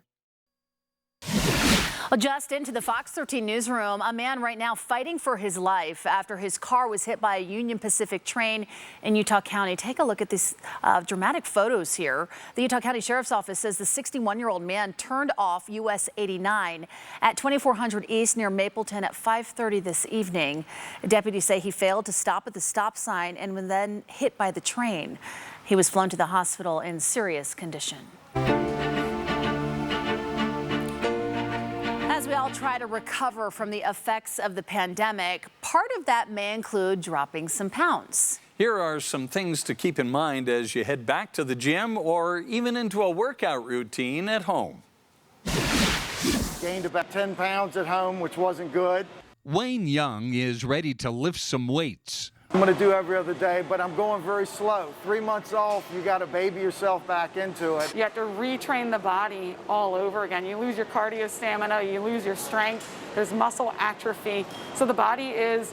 Well, just into the Fox 13 newsroom, a man right now fighting for his life after his car was hit by a Union Pacific train in Utah County. Take a look at these dramatic photos here. The Utah County Sheriff's Office says the 61-year-old man turned off US 89 at 2400 East near Mapleton at 5:30 this evening. Deputies say he failed to stop at the stop sign and was then hit by the train. He was flown to the hospital in serious condition. As we all try to recover from the effects of the pandemic, part of that may include dropping some pounds. Here are some things to keep in mind as you head back to the gym or even into a workout routine at home. Gained about 10 pounds at home, which wasn't good. Wayne Young is ready to lift some weights. I'm going to do every other day, but I'm going very slow. 3 months off, you got to baby yourself back into it. You have to retrain the body all over again. You lose your cardio stamina, you lose your strength, there's muscle atrophy. So the body is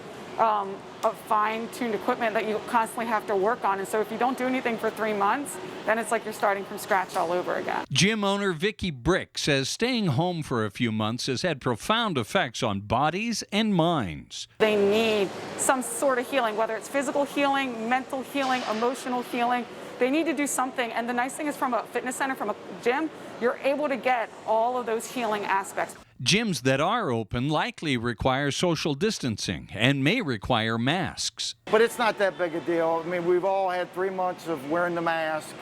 a fine-tuned equipment that you constantly have to work on. And so if you don't do anything for 3 months, then it's like you're starting from scratch all over again. Gym owner Vicki Brick says staying home for a few months has had profound effects on bodies and minds. They need some sort of healing, whether it's physical healing, mental healing, emotional healing. They need to do something. And the nice thing is from a fitness center, from a gym, you're able to get all of those healing aspects. Gyms that are open likely require social distancing and may require masks. But it's not that big a deal. I mean, we've all had 3 months of wearing the mask,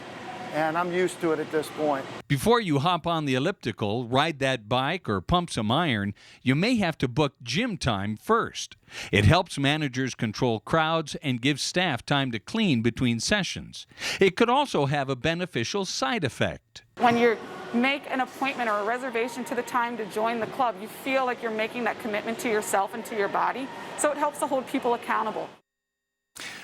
and I'm used to it at this point. Before you hop on the elliptical, ride that bike, or pump some iron, you may have to book gym time first. It helps managers control crowds and gives staff time to clean between sessions. It could also have a beneficial side effect. When you make an appointment or a reservation to the time to join the club, you feel like you're making that commitment to yourself and to your body. So it helps to hold people accountable.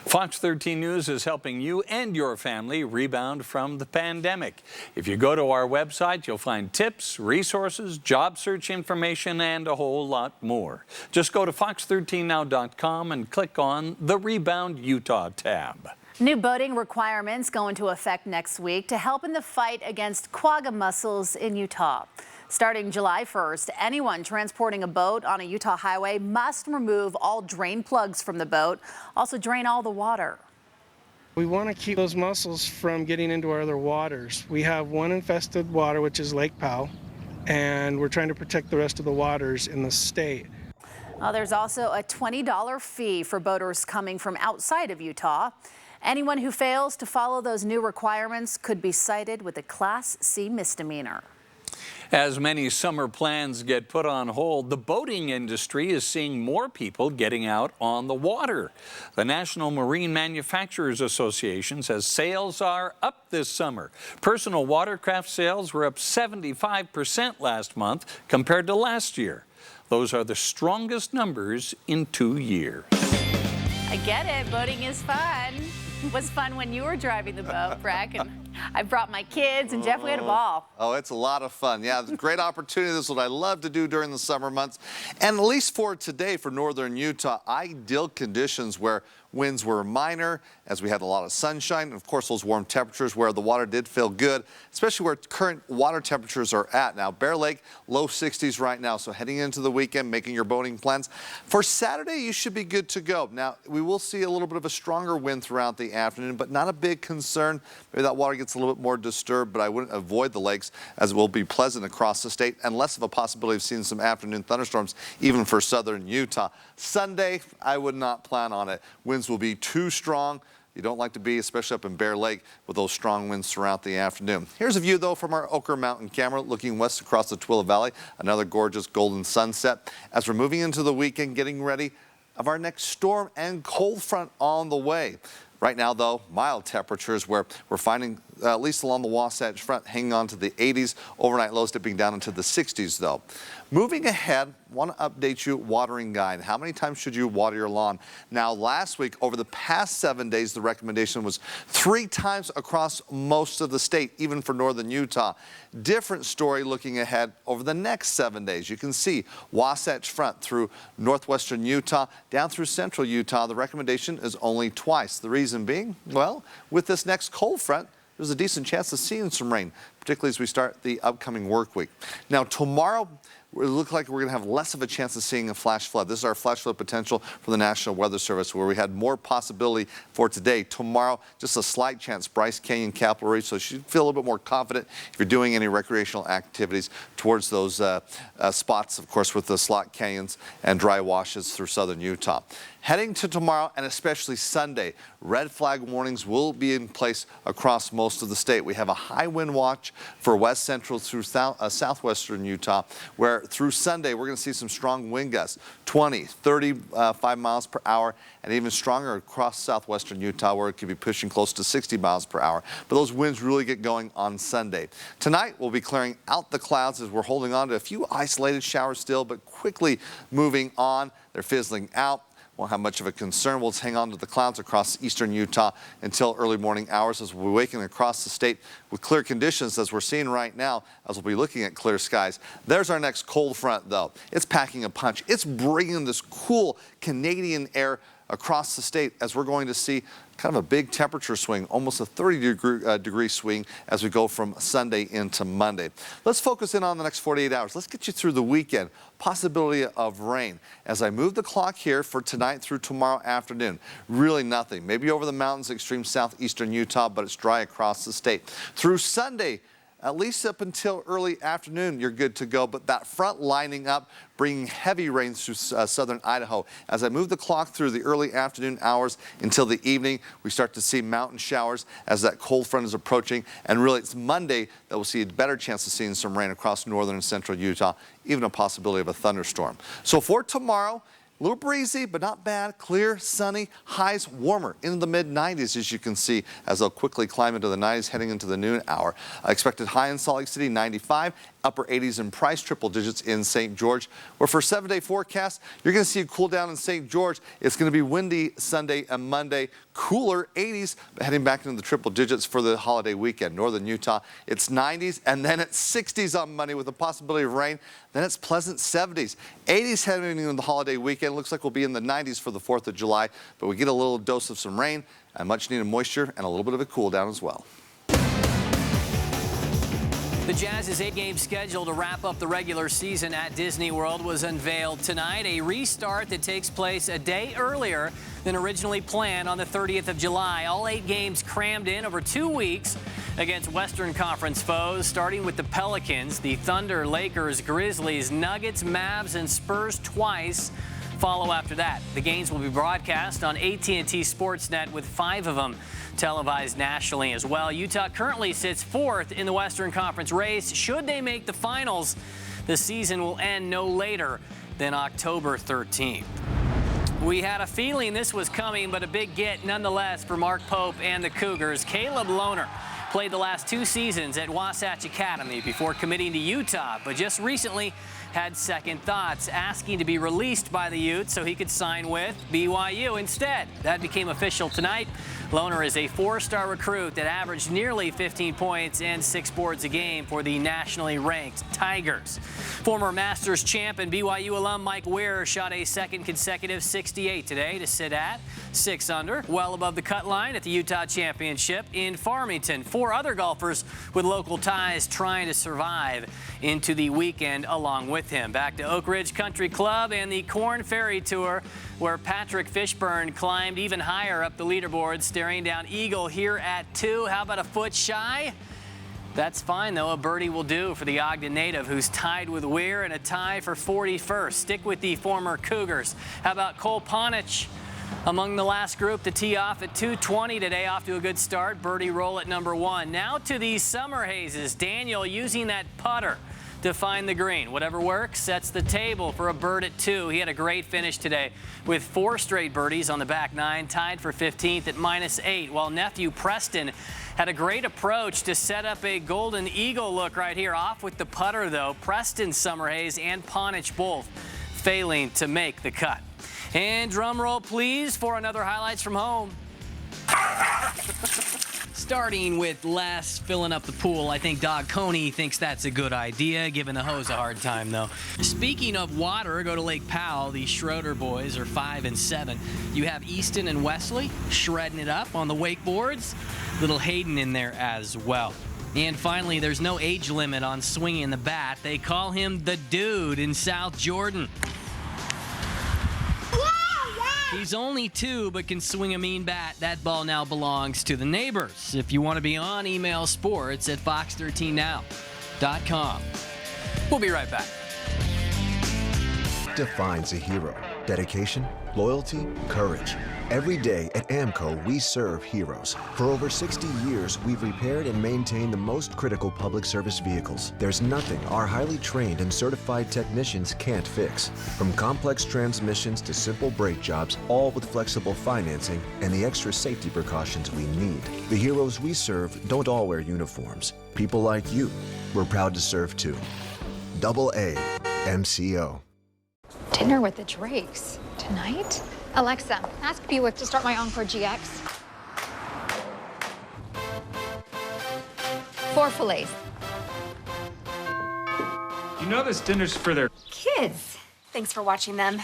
Fox 13 News is helping you and your family rebound from the pandemic. If you go to our website, you'll find tips, resources, job search information, and a whole lot more. Just go to fox13now.com and click on the Rebound Utah tab. New boating requirements go into effect next week to help in the fight against quagga mussels in Utah. Starting July 1st, anyone transporting a boat on a Utah highway must remove all drain plugs from the boat, also drain all the water. We want to keep those mussels from getting into our other waters. We have one infested water, which is Lake Powell, and we're trying to protect the rest of the waters in the state. There's also a $20 fee for boaters coming from outside of Utah. Anyone who fails to follow those new requirements could be cited with a Class C misdemeanor. As many summer plans get put on hold, the boating industry is seeing more people getting out on the water. The National Marine Manufacturers Association says sales are up this summer. Personal watercraft sales were up 75% last month compared to last year. Those are the strongest numbers in 2 years. I get it. Boating is fun. It was fun when you were driving the boat, Breck, and I brought my kids, and Jeff, we had a ball. Oh, it's a lot of fun. Yeah, it's a great opportunity. This is what I love to do during the summer months. And at least for today, for northern Utah, ideal conditions where winds were minor, as we had a lot of sunshine, and of course those warm temperatures where the water did feel good, especially where current water temperatures are at. Now, Bear Lake, low 60s right now, so heading into the weekend, making your boating plans. For Saturday, you should be good to go. Now, we will see a little bit of a stronger wind throughout the afternoon, but not a big concern. Maybe that water gets a little bit more disturbed, but I wouldn't avoid the lakes, as it will be pleasant across the state, and less of a possibility of seeing some afternoon thunderstorms, even for southern Utah. Sunday, I would not plan on it. Winds will be too strong. You don't like to be, especially up in Bear Lake, with those strong winds throughout the afternoon. Here's a view, though, from our Oquirrh Mountain camera, looking west across the Tooele Valley. Another gorgeous golden sunset. As we're moving into the weekend, getting ready of our next storm and cold front on the way. Right now, though, mild temperatures where we're finding, at least along the Wasatch Front, hanging on to the 80s. Overnight lows dipping down into the 60s, though. Moving ahead, want to update you, watering guide. How many times should you water your lawn? Now, last week, over the past 7 days, the recommendation was 3 times across most of the state, even for northern Utah. Different story looking ahead over the next 7 days. You can see Wasatch Front through northwestern Utah, down through central Utah. The recommendation is only twice. The reason being, well, with this next cold front, there's a decent chance of seeing some rain, particularly as we start the upcoming work week. Now, tomorrow, it looks like we're going to have less of a chance of seeing a flash flood. This is our flash flood potential for the National Weather Service, where we had more possibility for today. Tomorrow, just a slight chance, Bryce Canyon, Capitol Reef, so you should feel a little bit more confident if you're doing any recreational activities towards those spots, of course, with the slot canyons and dry washes through southern Utah. Heading to tomorrow and especially Sunday, red flag warnings will be in place across most of the state. We have a high wind watch for west central through southwestern Utah, where through Sunday we're going to see some strong wind gusts, 20, 35 miles per hour, and even stronger across southwestern Utah, where it could be pushing close to 60 miles per hour. But those winds really get going on Sunday. Tonight we'll be clearing out the clouds as we're holding on to a few isolated showers still, but quickly moving on. They're fizzling out. Won't have much of a concern. We'll hang on to the clouds across eastern Utah until early morning hours as we'll be waking across the state with clear conditions as we're seeing right now as we'll be looking at clear skies. There's our next cold front, though. It's packing a punch. It's bringing this cool Canadian air across the state as we're going to see kind of a big temperature swing, almost a 30-degree swing as we go from Sunday into Monday. Let's focus in on the next 48 hours. Let's get you through the weekend. Possibility of rain. As I move the clock here for tonight through tomorrow afternoon, really nothing. Maybe over the mountains, extreme southeastern Utah, but it's dry across the state. Through Sunday, at least up until early afternoon, you're good to go. But that front lining up, bringing heavy rains through southern Idaho. As I move the clock through the early afternoon hours until the evening, we start to see mountain showers as that cold front is approaching. And really, it's Monday that we'll see a better chance of seeing some rain across northern and central Utah, even a possibility of a thunderstorm. So for tomorrow, a little breezy, but not bad. Clear, sunny, highs warmer into the mid-90s, as you can see, as they'll quickly climb into the 90s heading into the noon hour. Expected high in Salt Lake City, 95. Upper 80s in Price, triple digits in St. George. Where for 7-day forecast, you're going to see a cool down in St. George. It's going to be windy Sunday and Monday. Cooler 80s, heading back into the triple digits for the holiday weekend. Northern Utah, it's 90s, and then it's 60s on Monday with the possibility of rain. Then it's pleasant 70s. 80s heading into the holiday weekend. Looks like we'll be in the 90s for the 4th of July, but we get a little dose of some rain and much needed moisture and a little bit of a cool down as well. The Jazz's 8-game schedule to wrap up the regular season at Disney World was unveiled tonight, a restart that takes place a day earlier than originally planned on the 30th of July. All 8 games crammed in over 2 weeks against Western Conference foes, starting with the Pelicans, the Thunder, Lakers, Grizzlies, Nuggets, Mavs, and Spurs twice. Follow after that. The games will be broadcast on AT&T Sportsnet, with 5 of them televised nationally as well. Utah currently sits 4th in the Western Conference race. Should they make the finals, the season will end no later than October 13th. We had a feeling this was coming, but a big get nonetheless for Mark Pope and the Cougars. Caleb Lohner played the last 2 seasons at Wasatch Academy before committing to Utah, but just recently had second thoughts, asking to be released by the Utes so he could sign with BYU instead. That became official tonight. Lohner is a 4-star recruit that averaged nearly 15 points and 6 boards a game for the nationally ranked Tigers. Former Masters champ and BYU alum Mike Weir shot a second consecutive 68 today to sit at 6 under, well above the cut line at the Utah Championship in Farmington. 4 other golfers with local ties trying to survive into the weekend along with him. Back to Oak Ridge Country Club and the Corn Ferry Tour, where Patrick Fishburne climbed even higher up the leaderboard, staring down eagle here at 2. How about a foot shy? That's fine, though. A birdie will do for the Ogden native, who's tied with Weir, and a tie for 41st. Stick with the former Cougars. How about Cole Ponich among the last group to tee off at 220 today, off to a good start. Birdie roll at number 1. Now to the summer hazes. Daniel using that putter to find the green. Whatever works sets the table for a bird at 2. He had a great finish today with 4 straight birdies on the back 9, tied for 15th at -8, while nephew Preston had a great approach to set up a golden eagle look right here. Off with the putter, though. Preston, Summerhays, and Ponich both failing to make the cut. And drum roll, please, for another highlights from home. Starting with Les filling up the pool. I think Doug Coney thinks that's a good idea, giving the hose a hard time, though. Speaking of water, go to Lake Powell. The Schroeder boys are 5 and 7. You have Easton and Wesley shredding it up on the wakeboards. Little Hayden in there as well. And finally, there's no age limit on swinging the bat. They call him the Dude in South Jordan. He's only 2, but can swing a mean bat. That ball now belongs to the neighbors. If you want to be on, email sports@fox13now.com. We'll be right back. Defines a hero. Dedication, loyalty, courage. Every day at AMCO, we serve heroes. For over 60 years, we've repaired and maintained the most critical public service vehicles. There's nothing our highly trained and certified technicians can't fix. From complex transmissions to simple brake jobs, all with flexible financing and the extra safety precautions we need. The heroes we serve don't all wear uniforms. People like you, we're proud to serve too. AA MCO. Dinner with the Drakes tonight? Alexa, ask Buick to start my Encore GX. 4 fillets. You know this dinner's for their Kids. Thanks for watching them.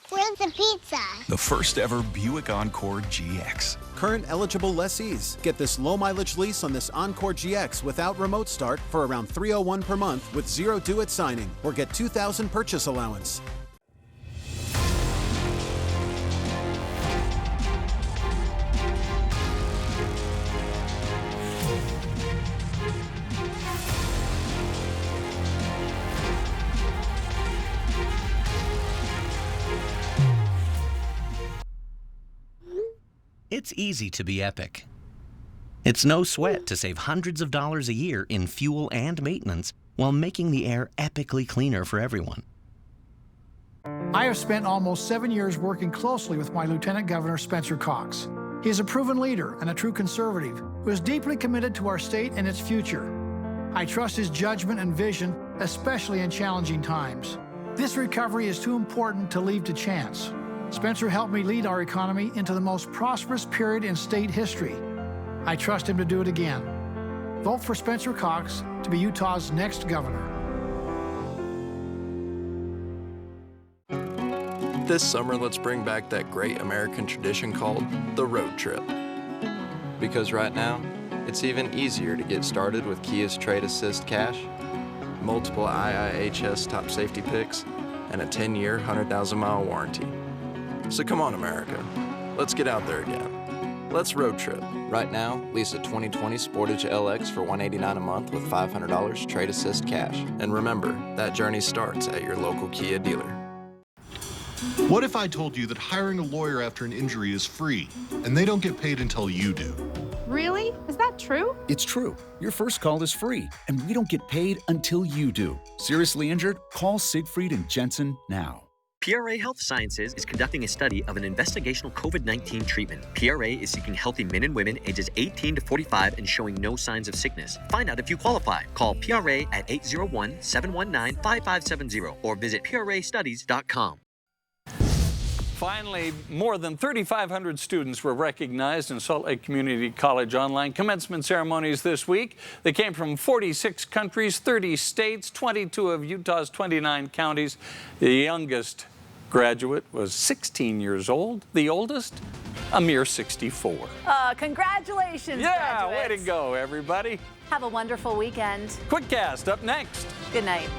Where's the pizza? The first ever Buick Encore GX. Current eligible lessees get this low mileage lease on this Encore GX without remote start for around $301 per month with 0 due at signing, or get $2,000 purchase allowance. It's easy to be epic. It's no sweat to save hundreds of dollars a year in fuel and maintenance while making the air epically cleaner for everyone. I have spent almost 7 years working closely with my Lieutenant Governor, Spencer Cox. He is a proven leader and a true conservative who is deeply committed to our state and its future. I trust his judgment and vision, especially in challenging times. This recovery is too important to leave to chance. Spencer helped me lead our economy into the most prosperous period in state history. I trust him to do it again. Vote for Spencer Cox to be Utah's next governor. This summer, let's bring back that great American tradition called the road trip. Because right now, it's even easier to get started with Kia's Trade Assist Cash, multiple IIHS top safety picks, and a 10-year, 100,000-mile warranty. So come on, America. Let's get out there again. Let's road trip. Right now, lease a 2020 Sportage LX for $189 a month with $500 Trade Assist Cash. And remember, that journey starts at your local Kia dealer. What if I told you that hiring a lawyer after an injury is free, and they don't get paid until you do? Really? Is that true? It's true. Your first call is free, and we don't get paid until you do. Seriously injured? Call Siegfried and Jensen now. PRA Health Sciences is conducting a study of an investigational COVID-19 treatment. PRA is seeking healthy men and women ages 18 to 45 and showing no signs of sickness. Find out if you qualify. Call PRA at 801-719-5570 or visit prastudies.com. Finally, more than 3,500 students were recognized in Salt Lake Community College online commencement ceremonies this week. They came from 46 countries, 30 states, 22 of Utah's 29 counties. The youngest graduate was 16 years old. The oldest, a mere 64. Congratulations, Yeah, graduates. way to go, everybody. Have a wonderful weekend. QuickCast up next. Good night.